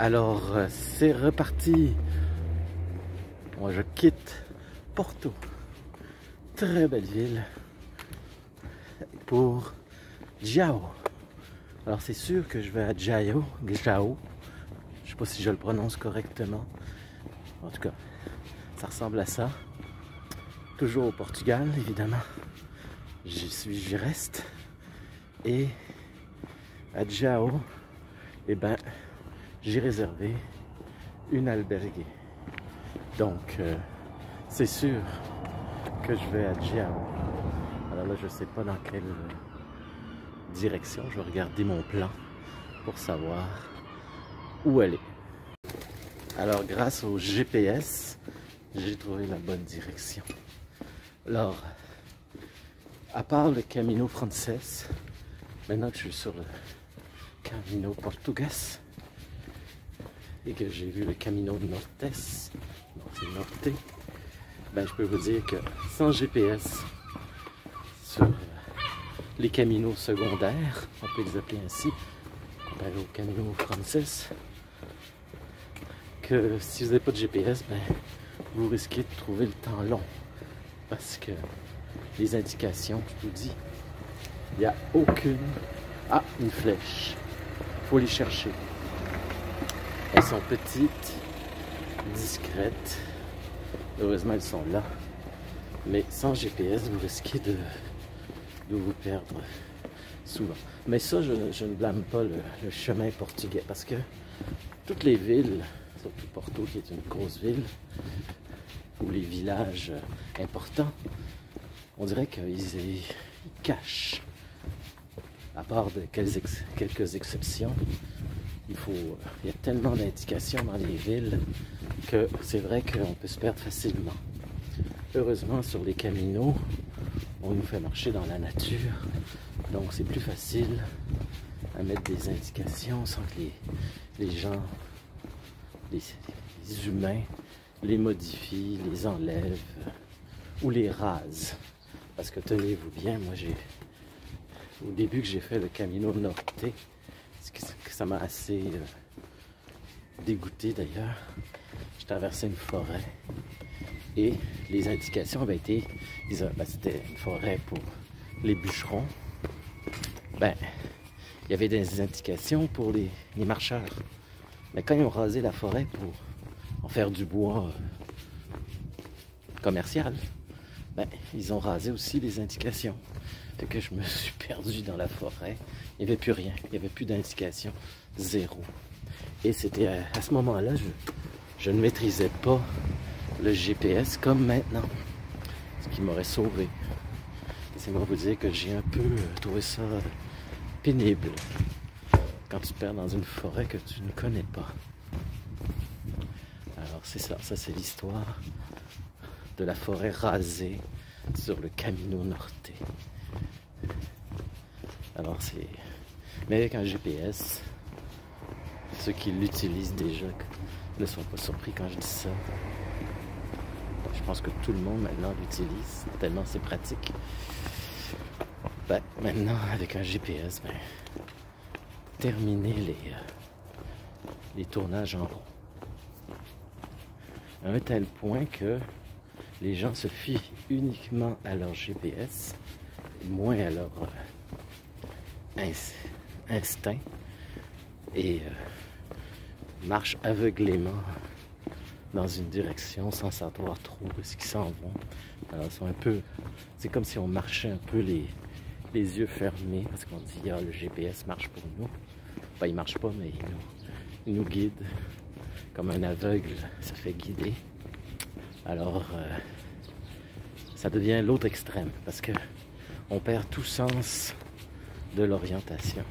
Alors, c'est reparti. Moi, je quitte Porto. Très belle ville. Pour Jao. Alors, c'est sûr que je vais à Jao. Jao. Je sais pas si je le prononce correctement. En tout cas, ça ressemble à ça. Toujours au Portugal, évidemment. J'y reste. Et à Jao, eh ben, j'ai réservé une albergue. Donc, c'est sûr que je vais à Jao. Alors là, je sais pas dans quelle direction. Je vais regarder mon plan pour savoir où aller. Alors, grâce au GPS, j'ai trouvé la bonne direction. Alors, à part le Camino Frances, maintenant que je suis sur le Camino Portugues et que j'ai vu le Camino Nortes, ben je peux vous dire que sans GPS sur les caminos secondaires, on peut les appeler ainsi, comparé au Camino Frances, que si vous n'avez pas de GPS, ben vous risquez de trouver le temps long parce que les indications, je vous dis, il n'y a aucune... Ah, une flèche. Il faut les chercher. Elles sont petites, discrètes. Heureusement, elles sont là. Mais sans GPS, vous risquez de vous perdre souvent. Mais ça, je ne blâme pas le chemin portugais parce que toutes les villes, surtout Porto qui est une grosse ville, ou les villages importants, on dirait qu'ils cachent. À part de quelques exceptions, il y a tellement d'indications dans les villes que c'est vrai qu'on peut se perdre facilement. Heureusement, sur les caminos, on nous fait marcher dans la nature, donc c'est plus facile à mettre des indications sans que les gens, les humains, les modifient, les enlèvent ou les rasent. Parce que tenez-vous bien, moi au début que j'ai fait le Camino Norte, ça m'a assez dégoûté d'ailleurs. Je traversais une forêt et les indications avaient été, c'était une forêt pour les bûcherons. Ben, il y avait des indications pour les marcheurs. Mais quand ils ont rasé la forêt pour en faire du bois commercial, ben, ils ont rasé aussi les indications. Fait que je me suis perdu dans la forêt. Il n'y avait plus rien. Il n'y avait plus d'indication. Zéro. Et c'était à ce moment-là, je ne maîtrisais pas le GPS comme maintenant. Ce qui m'aurait sauvé. C'est moi vous dire que j'ai un peu trouvé ça pénible. Quand tu te perds dans une forêt que tu ne connais pas. Alors c'est ça. Ça c'est l'histoire de la forêt rasée sur le Camino Norte. Alors c'est... Mais avec un GPS, ceux qui l'utilisent déjà ne sont pas surpris quand je dis ça. Je pense que tout le monde maintenant l'utilise, tellement c'est pratique. Ben, maintenant, avec un GPS, ben, terminer les tournages en rond. À un tel point que les gens se fient uniquement à leur GPS, moins à leur instinct, et marchent aveuglément dans une direction sans savoir trop où est-ce qu'ils s'en vont. Alors, c'est comme si on marchait un peu les yeux fermés, parce qu'on dit, ah, le GPS marche pour nous. Ben, il marche pas, mais il nous guide. Comme un aveugle se fait guider. Alors, ça devient l'autre extrême, parce que on perd tout sens de l'orientation.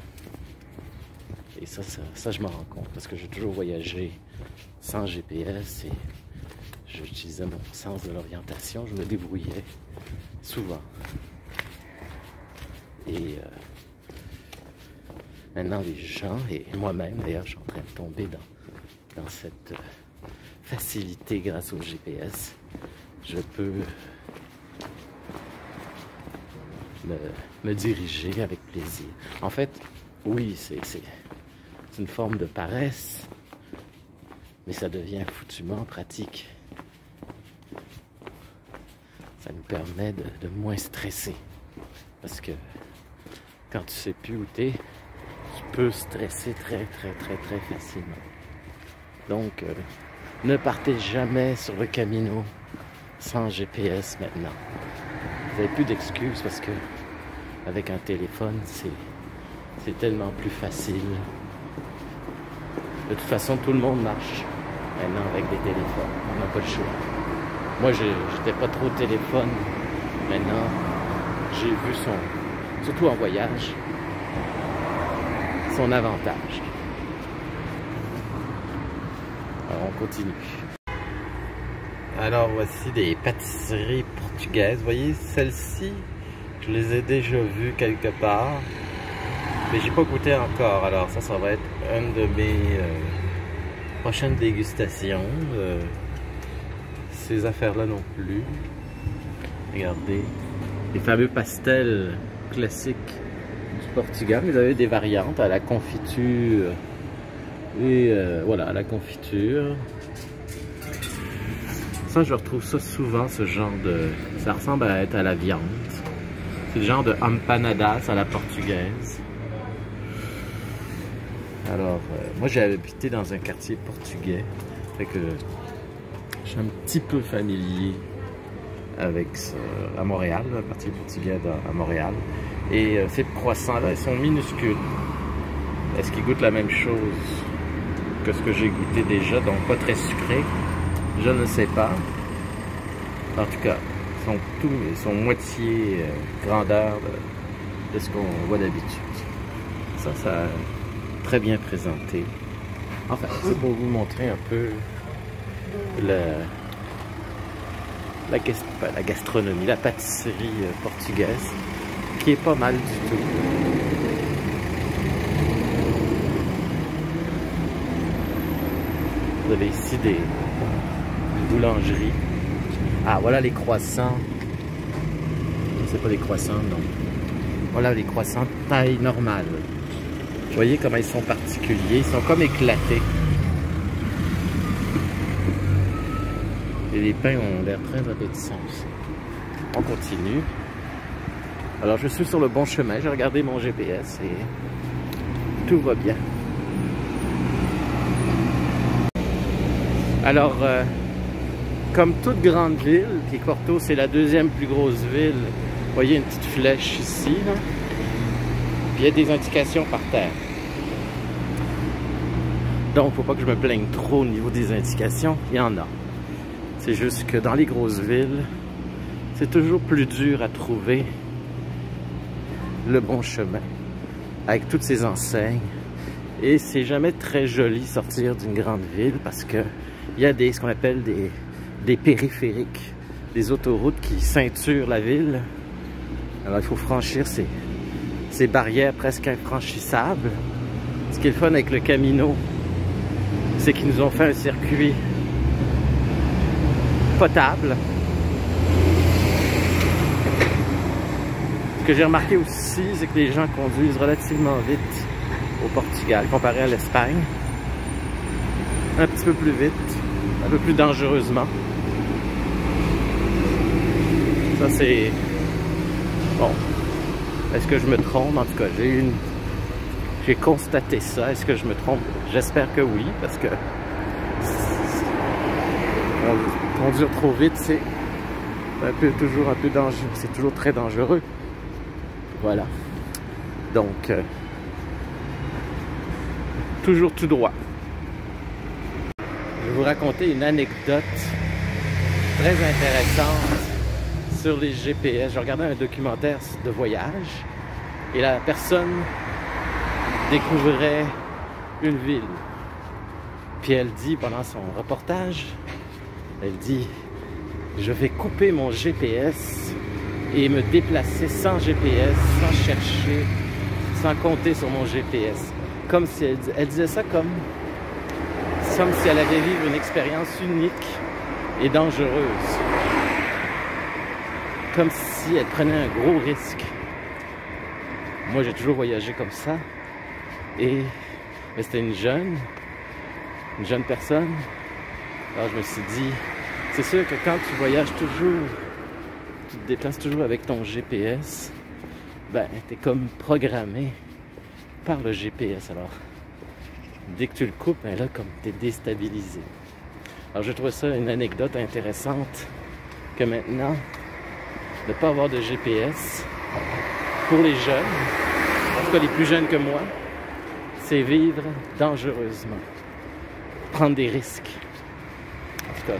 Et ça je m'en rends compte, parce que j'ai toujours voyagé sans GPS et j'utilisais mon sens de l'orientation, je me débrouillais souvent. Et maintenant les gens, et moi-même d'ailleurs, je suis en train de tomber dans cette facilité grâce au GPS. Je peux me diriger avec plaisir. En fait, oui, c'est une forme de paresse, mais ça devient foutument pratique. Ça nous permet de moins stresser. Parce que quand tu sais plus où t'es, tu peux stresser très facilement. Donc, ne partez jamais sur le Camino sans GPS maintenant. Vous n'avez plus d'excuses parce que avec un téléphone, c'est tellement plus facile. De toute façon, tout le monde marche maintenant avec des téléphones. On n'a pas le choix. Moi, j'étais pas trop téléphone. Maintenant, j'ai vu surtout en voyage, son avantage. Alors, on continue. Alors, voici des pâtisseries portugaises. Vous voyez, celles-ci, je les ai déjà vues quelque part. Mais j'ai pas goûté encore. Alors, ça va être une de mes prochaines dégustations. Ces affaires-là non plus. Regardez. Les fameux pastels classiques du Portugal. Vous avez des variantes à la confiture. Et voilà, à la confiture. Ça, je retrouve ça souvent, ce genre de... Ça ressemble à être à la viande. C'est le genre de empanadas à la portugaise. Alors, moi, j'ai habité dans un quartier portugais. Fait que je suis un petit peu familier avec ça, à Montréal, le quartier portugais à Montréal. Et ces croissants-là, ils sont minuscules. Est-ce qu'ils goûtent la même chose que ce que j'ai goûté déjà, donc pas très sucré? Je ne sais pas. En tout cas, ils sont moitié grandeur de ce qu'on voit d'habitude. Ça très bien présenté. Enfin, c'est pour vous montrer un peu la gastronomie, la pâtisserie portugaise, qui est pas mal du tout. Vous avez ici des boulangeries. Ah, voilà les croissants. C'est pas des croissants, non. Voilà les croissants taille normale. Vous voyez comment ils sont particuliers. Ils sont comme éclatés. Et les pains ont l'air très appétissants aussi. On continue. Alors, je suis sur le bon chemin. J'ai regardé mon GPS et tout va bien. Alors, comme toute grande ville, puis Porto, c'est la deuxième plus grosse ville. Vous voyez une petite flèche ici, là. Puis il y a des indications par terre. Donc, faut pas que je me plaigne trop au niveau des indications. Il y en a. C'est juste que dans les grosses villes, c'est toujours plus dur à trouver le bon chemin avec toutes ces enseignes. Et c'est jamais très joli sortir d'une grande ville parce que il y a ce qu'on appelle des périphériques, des autoroutes qui ceinturent la ville. Alors il faut franchir ces barrières presque infranchissables. Ce qui est le fun avec le Camino, c'est qu'ils nous ont fait un circuit potable. Ce que j'ai remarqué aussi, c'est que les gens conduisent relativement vite au Portugal comparé à l'Espagne. Un petit peu plus vite, un peu plus dangereusement. Ça c'est... Bon. Est-ce que je me trompe? En tout cas, j'ai constaté ça. Est-ce que je me trompe? J'espère que oui, parce que conduire trop vite, c'est toujours un peu dangereux. C'est toujours très dangereux. Voilà. Donc, toujours tout droit. Je vais vous raconter une anecdote très intéressante sur les GPS. Je regardais un documentaire de voyage et la personne découvrait une ville. Puis elle dit, pendant son reportage, elle dit, je vais couper mon GPS et me déplacer sans GPS, sans chercher, sans compter sur mon GPS. Comme si elle disait ça comme si elle avait vécu une expérience unique et dangereuse. Comme si elle prenait un gros risque. Moi, j'ai toujours voyagé comme ça. Et c'était une jeune personne Alors je me suis dit, c'est sûr que quand tu voyages toujours, tu te déplaces toujours avec ton GPS, ben t'es comme programmé par le GPS. Alors dès que tu le coupes, ben là comme t'es déstabilisé. Alors je trouve ça une anecdote intéressante que maintenant, de ne pas avoir de GPS pour les jeunes, en tout cas les plus jeunes que moi, c'est vivre dangereusement, prendre des risques. En tout cas,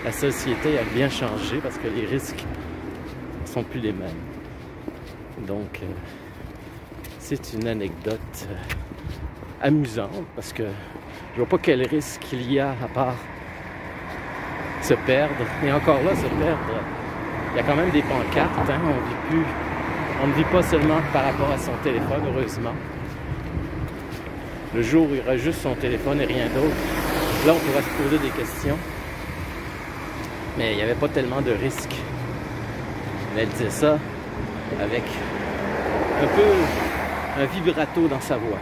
la société a bien changé parce que les risques ne sont plus les mêmes. Donc, c'est une anecdote amusante parce que je vois pas quel risque il y a à part se perdre. Et encore là, se perdre, il y a quand même des pancartes, hein? On ne vit pas seulement par rapport à son téléphone, heureusement. Le jour où il y aura juste son téléphone et rien d'autre, là on pourra se poser des questions. Mais il n'y avait pas tellement de risques. Mais elle disait ça avec un peu un vibrato dans sa voix.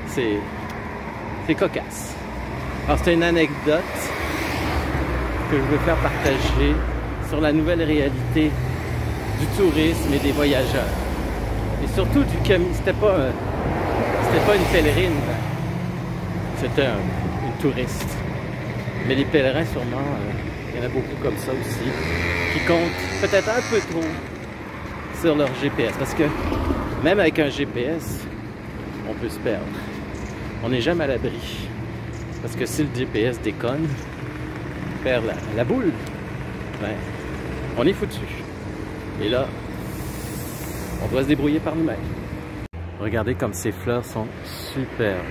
C'est cocasse. Alors c'est une anecdote que je veux faire partager sur la nouvelle réalité du tourisme et des voyageurs. Et surtout du camis. C'était pas une pèlerine, c'était une touriste. Mais les pèlerins, sûrement, il y en a beaucoup comme ça aussi, qui comptent peut-être un peu trop sur leur GPS. Parce que même avec un GPS, on peut se perdre. On n'est jamais à l'abri. Parce que si le GPS déconne, perd la boule, ben, on est foutu. Et là, on doit se débrouiller par nous-mêmes. Regardez comme ces fleurs sont superbes.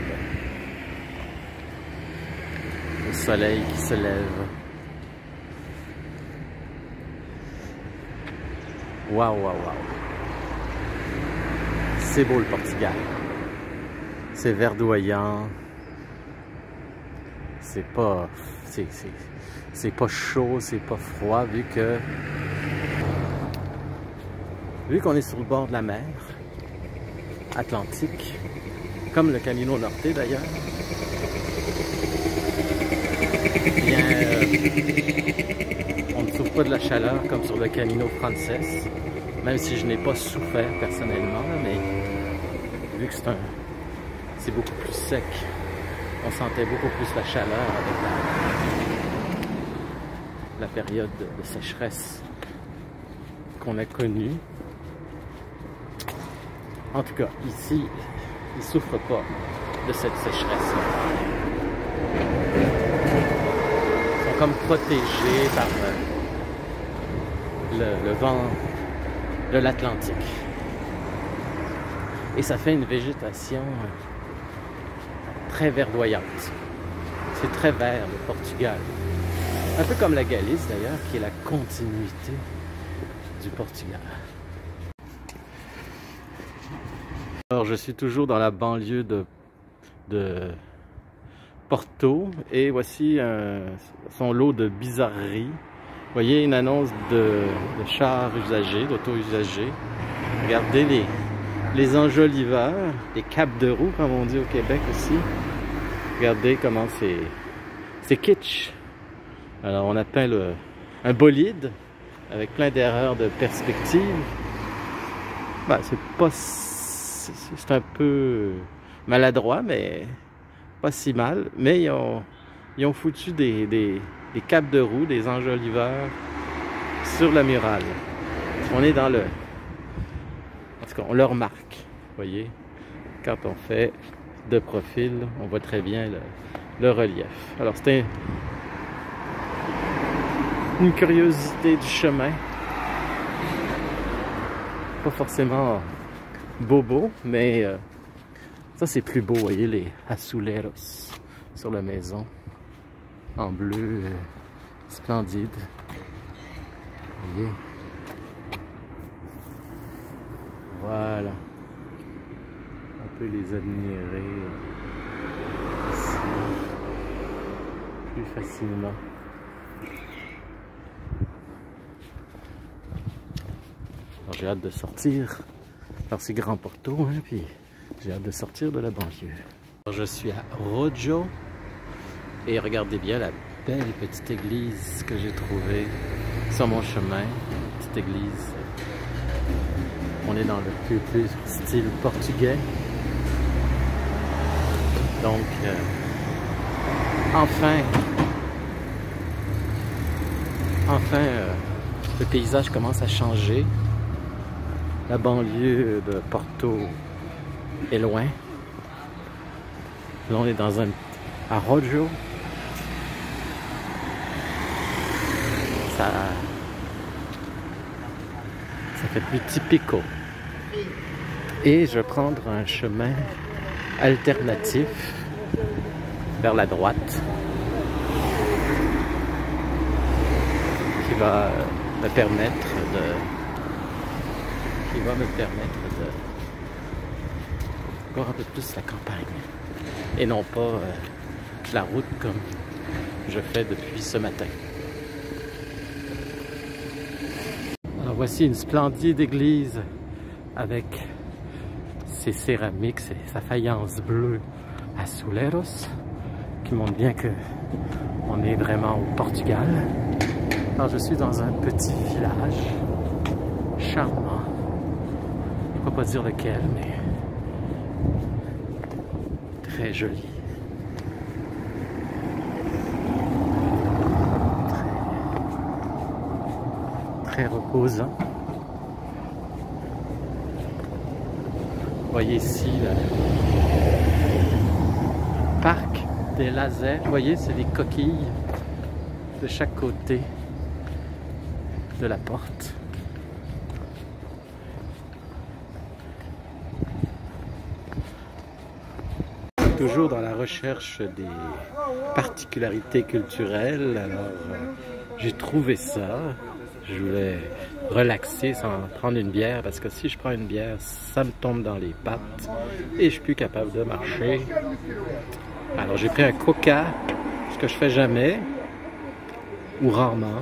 Le soleil qui se lève. Waouh, waouh, waouh. C'est beau le Portugal. C'est verdoyant. C'est pas chaud, c'est pas froid vu qu'on est sur le bord de la mer Atlantique, comme le Camino Norte d'ailleurs. On ne souffre pas de la chaleur comme sur le Camino Frances, même si je n'ai pas souffert personnellement, mais vu que c'est beaucoup plus sec, on sentait beaucoup plus la chaleur avec la période de sécheresse qu'on a connue. En tout cas, ici, ils ne souffrent pas de cette sécheresse. Ils sont comme protégés par le vent de l'Atlantique. Et ça fait une végétation très verdoyante. C'est très vert, le Portugal. Un peu comme la Galice d'ailleurs, qui est la continuité du Portugal. Alors je suis toujours dans la banlieue de Porto et voici son lot de bizarreries. Vous voyez une annonce de chars usagés, d'auto usagés. Regardez les enjoliveurs, les capes de roue comme on dit au Québec aussi. Regardez comment c'est kitsch. Alors on appelle un bolide avec plein d'erreurs de perspective. Ben, c'est un peu maladroit, mais pas si mal. Mais ils ont foutu des capes de roue, des enjoliveurs sur la murale. On est dans en tout cas, on le remarque. Vous voyez, quand on fait de profil, on voit très bien le relief. Alors c'était une curiosité du chemin. Pas forcément bobo, mais ça c'est plus beau, vous voyez les azuleros sur la maison en bleu splendide. Vous voyez, voilà, on peut les admirer ici plus facilement. Alors j'ai hâte de sortir. Alors c'est Grand Porto, hein, puis j'ai hâte de sortir de la banlieue. Alors, je suis à Rojo et regardez bien belle petite église que j'ai trouvée sur mon chemin. Petite église. On est dans le plus style portugais. Donc, enfin, le paysage commence à changer. La banlieue de Porto est loin. Là, on est dans un arrojo. Ça fait plus typico. Et je vais prendre un chemin alternatif vers la droite qui va me permettre de voir un peu plus la campagne et non pas la route comme je fais depuis ce matin. Alors voici une splendide église avec ses céramiques, sa faïence bleue à Soleros qui montre bien que on est vraiment au Portugal. Alors je suis dans un petit village charmant. Je ne peux pas dire lequel, mais très joli. Très reposant. Vous voyez ici le parc des lasers. Vous voyez, c'est des coquilles de chaque côté de la porte. Toujours dans la recherche des particularités culturelles. Alors, j'ai trouvé ça. Je voulais relaxer sans prendre une bière parce que si je prends une bière, ça me tombe dans les pattes et je suis plus capable de marcher. Alors j'ai pris un coca, ce que je fais jamais ou rarement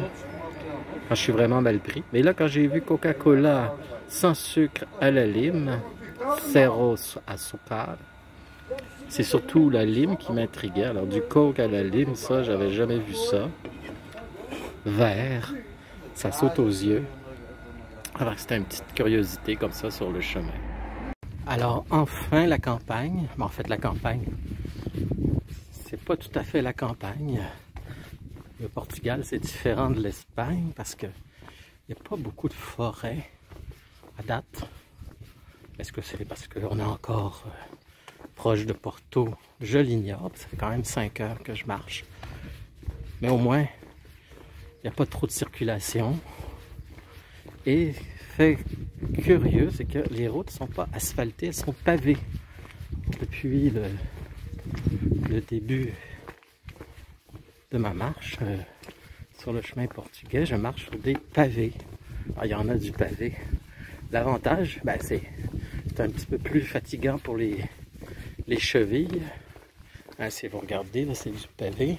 quand je suis vraiment mal pris. Mais là, quand j'ai vu Coca-Cola sans sucre à la lime, zéro azúcar, c'est surtout la lime qui m'intriguait. Alors du coke à la lime, ça, j'avais jamais vu ça. Vert. Ça saute aux yeux. Alors c'était une petite curiosité comme ça sur le chemin. Alors enfin la campagne. Mais en fait la campagne, c'est pas tout à fait la campagne. Le Portugal c'est différent de l'Espagne parce que il n'y a pas beaucoup de forêts à date. Est-ce que c'est parce qu'on est encore proche de Porto? Je l'ignore. Ça fait quand même 5 heures que je marche. Mais au moins il n'y a pas trop de circulation. Et fait curieux, c'est que les routes ne sont pas asphaltées, elles sont pavées. Depuis le début de ma marche sur le chemin portugais, je marche sur des pavés. Alors, il y en a du pavé. L'avantage, ben, c'est un petit peu plus fatigant pour les chevilles. Hein, si vous regardez, là c'est du pavé.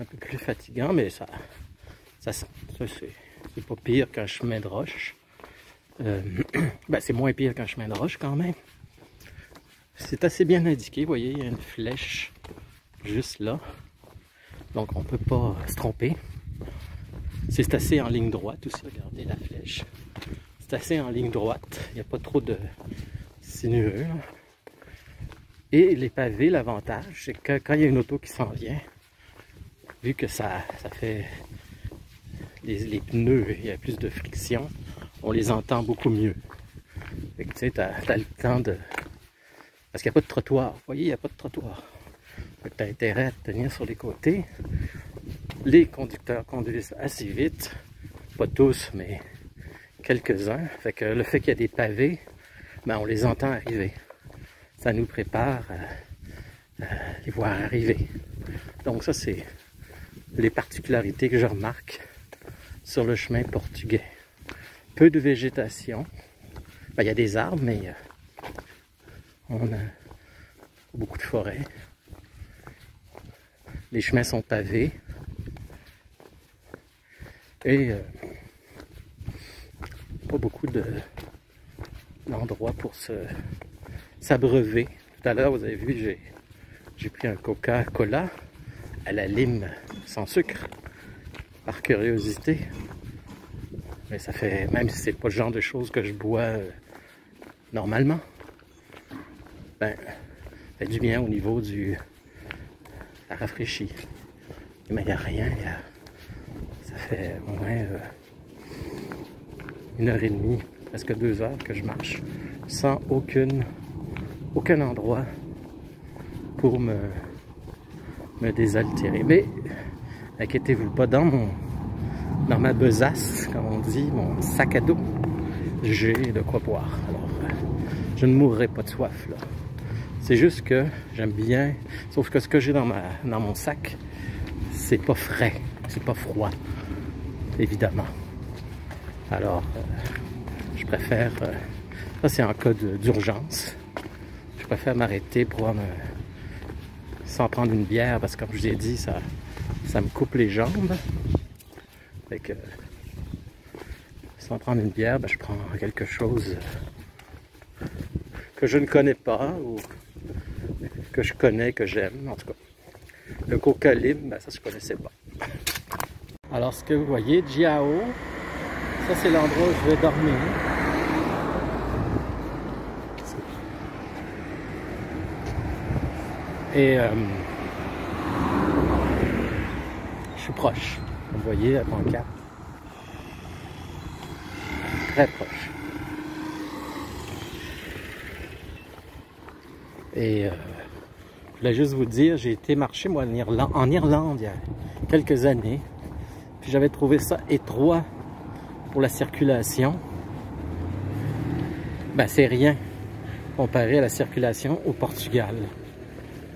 Un peu plus fatigant, mais ça c'est pas pire qu'un chemin de roche. Ben, c'est moins pire qu'un chemin de roche quand même. C'est assez bien indiqué, vous voyez, il y a une flèche juste là. Donc on peut pas se tromper. C'est assez en ligne droite aussi, regardez la flèche. C'est assez en ligne droite, il n'y a pas trop de sinueux. Là. Et les pavés, l'avantage, c'est que quand il y a une auto qui s'en vient, vu que ça fait les pneus, il y a plus de friction, on les entend beaucoup mieux. Fait que tu sais, t'as le temps de... Parce qu'il n'y a pas de trottoir. Vous voyez, il n'y a pas de trottoir. Fait que t'as intérêt à te tenir sur les côtés. Les conducteurs conduisent assez vite. Pas tous, mais quelques-uns. Fait que le fait qu'il y a des pavés, ben on les entend arriver. Ça nous prépare à les voir arriver. Donc ça, c'est les particularités que je remarque sur le chemin portugais. Peu de végétation. Ben, il y a des arbres, mais on a beaucoup de forêts. Les chemins sont pavés. Et pas beaucoup d'endroits pour s'abreuver. Tout à l'heure, vous avez vu, j'ai pris un Coca-Cola à la lime sans sucre, par curiosité. Mais ça fait, même si c'est pas le genre de choses que je bois normalement, ben, ça fait du bien au niveau du... ça rafraîchit. Mais il n'y a rien, ça fait au moins 1h30, presque 2 heures que je marche sans aucun endroit pour me désaltérer. Mais inquiétez-vous pas, dans ma besace, comme on dit, mon sac à dos, j'ai de quoi boire. Alors, je ne mourrai pas de soif, là. C'est juste que j'aime bien, sauf que ce que j'ai dans mon sac, c'est pas frais, c'est pas froid, évidemment. Alors, je préfère, ça c'est en cas d'urgence, je préfère m'arrêter pour sans prendre une bière, parce que comme je vous ai dit, ça me coupe les jambes. Fait que, sans prendre une bière, ben, je prends quelque chose que je ne connais pas, ou que je connais, que j'aime, en tout cas. Le Coca Lime, ben, ça je connaissais pas. Alors ce que vous voyez, Jiao, ça c'est l'endroit où je vais dormir. Et je suis proche, vous voyez la pancarte. Très proche. Et je voulais juste vous dire, j'ai été marcher moi en Irlande il y a quelques années. Puis j'avais trouvé ça étroit pour la circulation. Ben c'est rien comparé à la circulation au Portugal.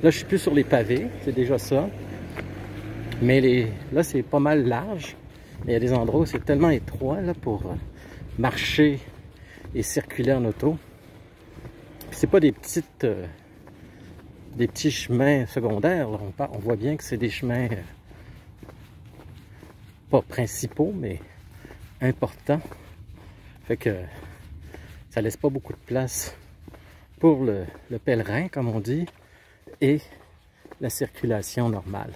Là je suis plus sur les pavés, c'est déjà ça. Mais là c'est pas mal large. Il y a des endroits où c'est tellement étroit là, pour marcher et circuler en auto. C'est pas des petits chemins secondaires. Là. On voit bien que c'est des chemins pas principaux, mais importants. Fait que ça laisse pas beaucoup de place pour le pèlerin, comme on dit, et la circulation normale.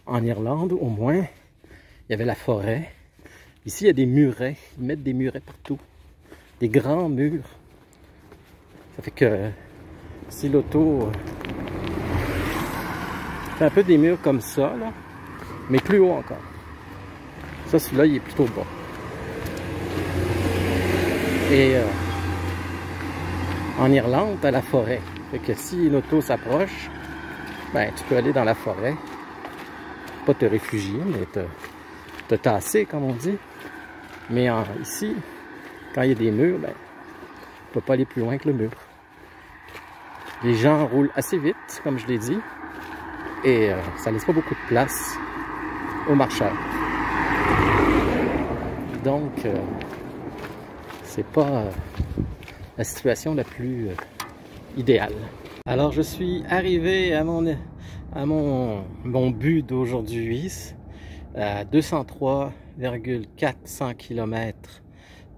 En Irlande, au moins, il y avait la forêt. Ici, il y a des murets. Ils mettent des murets partout. Des grands murs. Ça fait que si l'auto fait un peu des murs comme ça, là, mais plus haut encore. Ça, celui-là, il est plutôt bas. Et en Irlande, tu as la forêt. Fait que si l'auto s'approche, ben, tu peux aller dans la forêt. Pas te réfugier, mais te tasser, comme on dit. Mais ici, quand il y a des murs, ben, tu peux pas aller plus loin que le mur. Les gens roulent assez vite, comme je l'ai dit, et ça laisse pas beaucoup de place aux marcheurs. Donc, c'est pas la situation la plus idéale. Alors, je suis arrivé à mon but d'aujourd'hui, à 203,400 km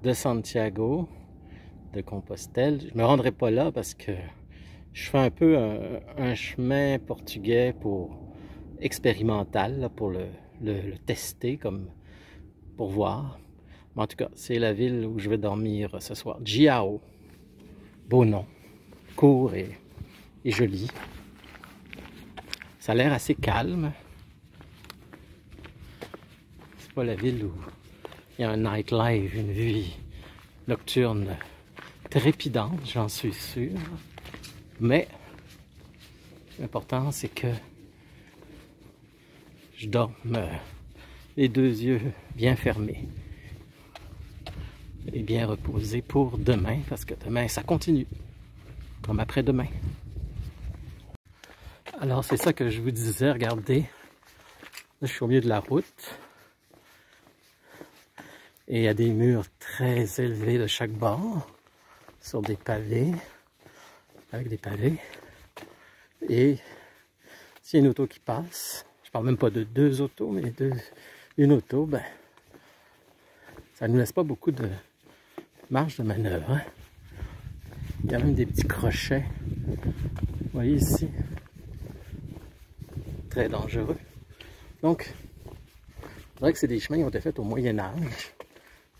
de Santiago de Compostelle. Je me rendrai pas là parce que je fais un peu un chemin portugais expérimental, là, pour le tester, comme pour voir. Mais en tout cas, c'est la ville où je vais dormir ce soir. Jiao. Beau nom. Court et joli. Ça a l'air assez calme. C'est pas la ville où il y a un nightlife, une vie nocturne trépidante, j'en suis sûr. Mais l'important, c'est que je dorme les deux yeux bien fermés et bien reposés pour demain, parce que demain, ça continue, comme après-demain. Alors, c'est ça que je vous disais, regardez. Là, je suis au milieu de la route. Et il y a des murs très élevés de chaque bord, sur des pavés, avec des pavés. Et s'il y a une auto qui passe, je parle même pas de deux autos, mais une auto, ben, ça ne nous laisse pas beaucoup de marge de manœuvre. Hein? Il y a même des petits crochets. Vous voyez ici, très dangereux. Donc, c'est vrai que c'est des chemins qui ont été faits au Moyen-Âge.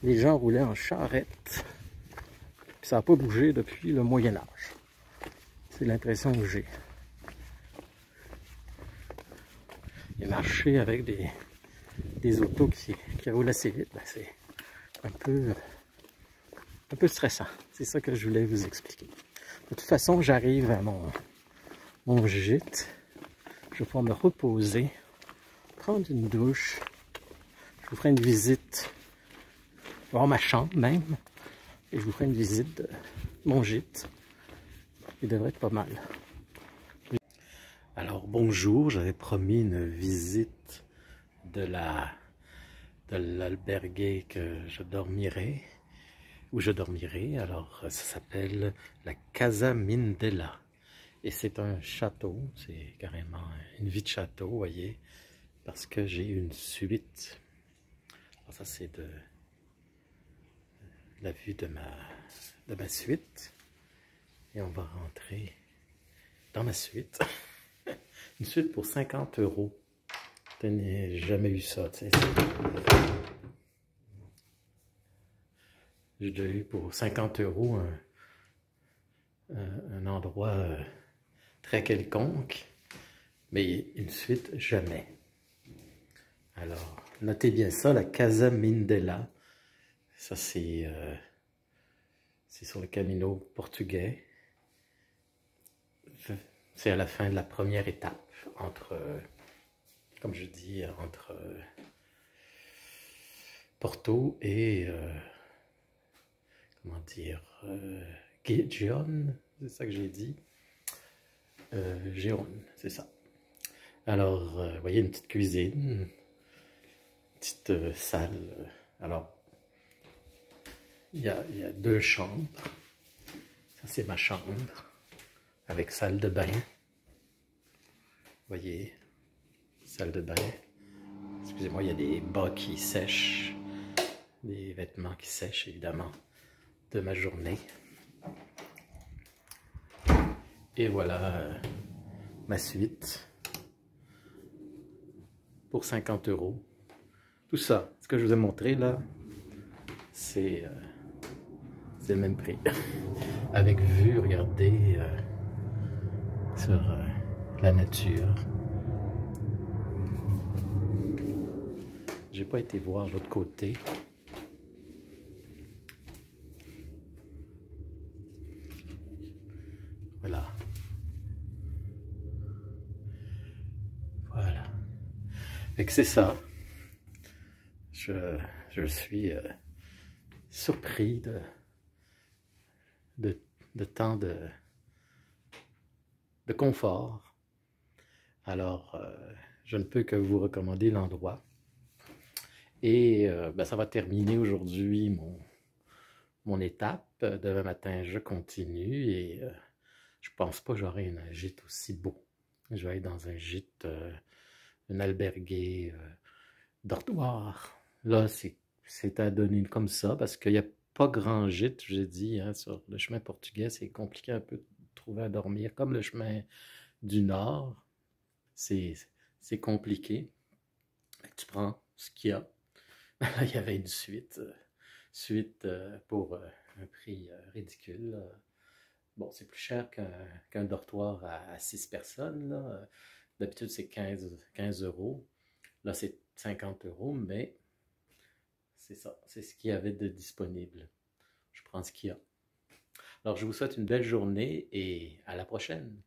Les gens roulaient en charrette. Puis ça n'a pas bougé depuis le Moyen-Âge. C'est l'impression que j'ai. Et marcher avec des autos qui roulent assez vite, ben c'est un peu stressant. C'est ça que je voulais vous expliquer. De toute façon, j'arrive à mon gîte. Je vais pouvoir me reposer, prendre une douche. Je vous ferai une visite, voir ma chambre même. Et je vous ferai une visite de mon gîte. Il devrait être pas mal. Alors bonjour, j'avais promis une visite de l'albergue que je dormirai, où je dormirai. Alors ça s'appelle la Casa Mindela. Et c'est un château, c'est carrément une vie de château, vous voyez, parce que j'ai une suite. Alors ça c'est de la vue de ma suite. Et on va rentrer dans ma suite. Une suite pour 50 €. Je n'ai jamais eu ça. Tu sais, j'ai déjà eu pour 50 € un endroit très quelconque, mais une suite jamais. Alors, notez bien ça, la Casa Mindela. Ça, c'est sur le Camino portugais. C'est à la fin de la première étape, entre, comme je dis, entre Porto et, comment dire, Gijón, c'est ça que j'ai dit. Gijón, c'est ça. Alors, vous voyez, une petite cuisine, une petite salle. Alors, il y a 2 chambres. Ça, c'est ma chambre, avec salle de bain. Vous voyez, salle de bain. Excusez-moi, il y a des bas qui sèchent, des vêtements qui sèchent, évidemment, de ma journée. Et voilà ma suite pour 50 €. Tout ça, ce que je vous ai montré là, c'est le même prix. Avec vue, regardez, sur la nature. J'ai pas été voir l'autre côté. Voilà. Voilà. Fait que c'est ça. Je suis surpris de tant de confort. Alors, je ne peux que vous recommander l'endroit. Et ben, ça va terminer aujourd'hui mon étape. Demain matin, je continue et je pense pas que j'aurai un gîte aussi beau. Je vais être dans un gîte, un albergue, dortoir. Là, c'est à donner comme ça parce qu'il n'y a pas grand gîte, j'ai dit, hein, sur le chemin portugais. C'est compliqué un peu de trouver à dormir. Comme le chemin du Nord, c'est compliqué. Tu prends ce qu'il y a. Il y avait une suite pour un prix ridicule. Bon, c'est plus cher qu'un dortoir à 6 personnes. D'habitude, c'est 15 €. Là, c'est 50 €, mais c'est ça. C'est ce qu'il y avait de disponible. Je prends ce qu'il y a. Alors, je vous souhaite une belle journée et à la prochaine.